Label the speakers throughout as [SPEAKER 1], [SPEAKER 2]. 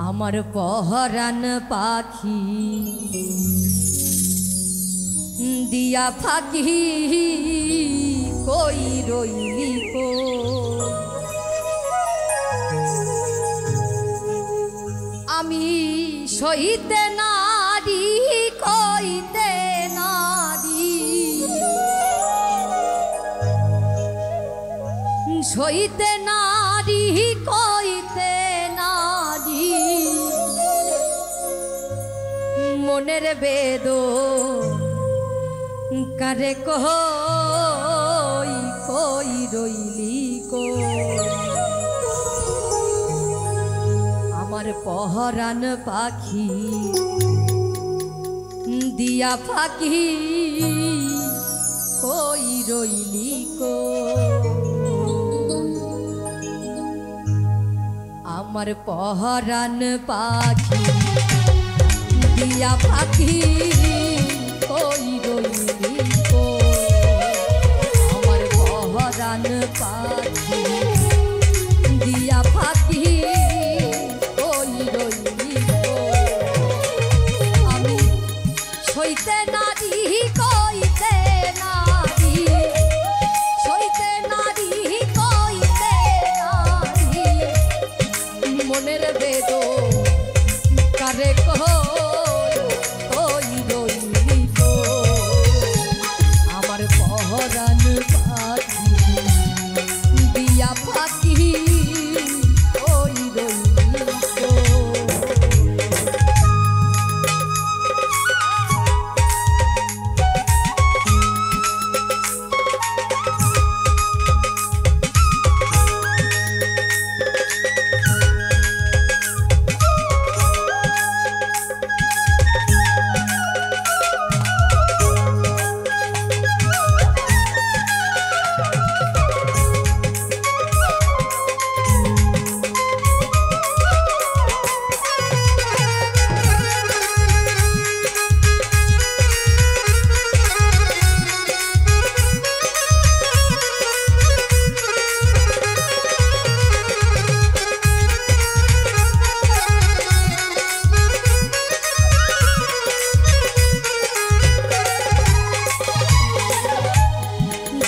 [SPEAKER 1] আমার পহরান পাখি দিয়া ফাঁকি কই রইলি কো আমি সইতে নারী কইতে নারী সইতে নারী কইতে নারী মনের বেদ কারে কই কই রইলি কো আমার পহরান পাখি দিয়া ফাঁকি কই রইলি কো আমার পহরান পাখি দিয়া ফাঁকি কই রইলি কো আমার পহরান পাখি দিয়া ফাঁকি কই রইলি কো আমি সইতে নারী কইতে নারী সইতে নারী কইতে নারী মনের বেদ কারে কই রইলি কো আমার পহরান পাখি দিয়া ফাঁকি কই রইলি কো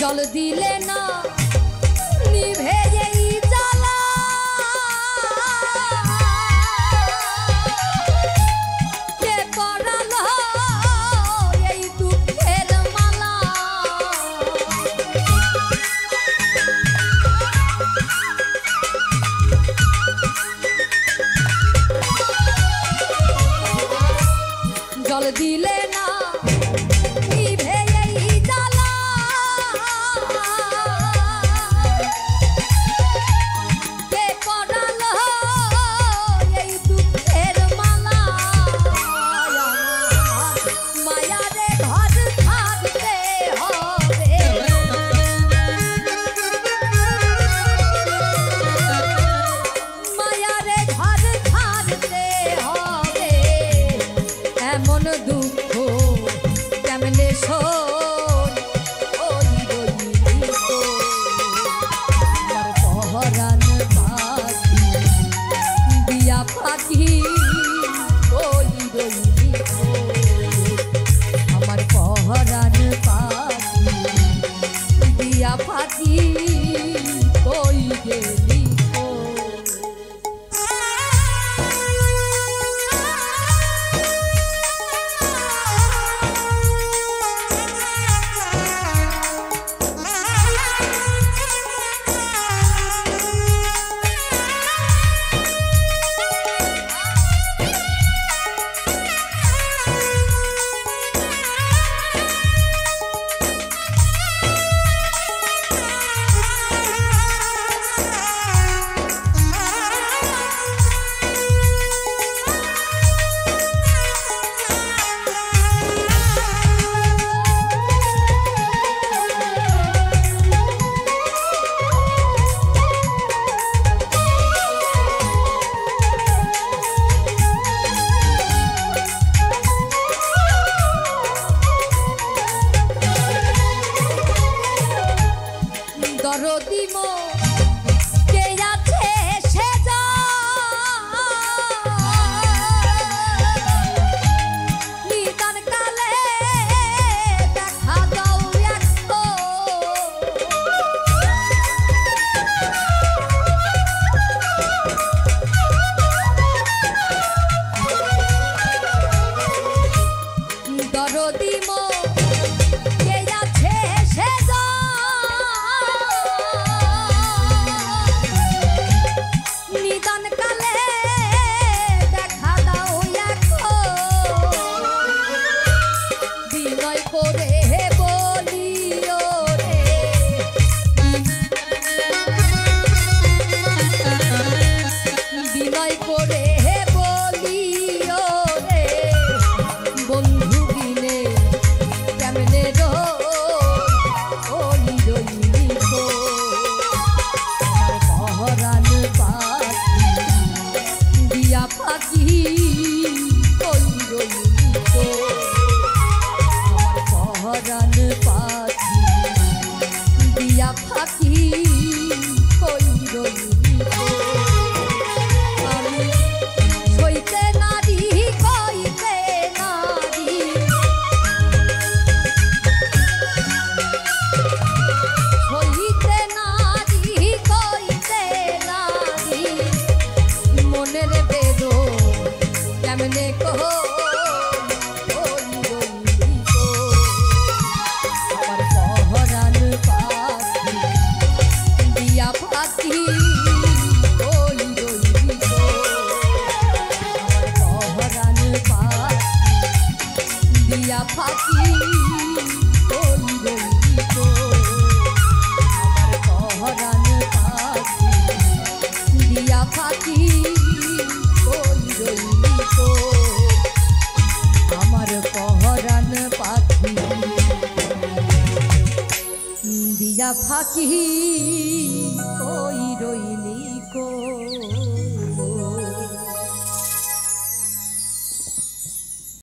[SPEAKER 1] জল দিলে না নিভে এই জ্বালা কে পরালো এই দুঃখের মালা জল দিলে না নিভে এই জ্বালা এমন দুঃখ কেমনে শোন ওই রইলি কো আমার পহরান পাখি দিয়া ফাঁকি ওই রইলি কো আমার পহরান পাখি দিয়া ফাঁকি কই গেলি কো দরদিমো কে আছে সে যা ডাকি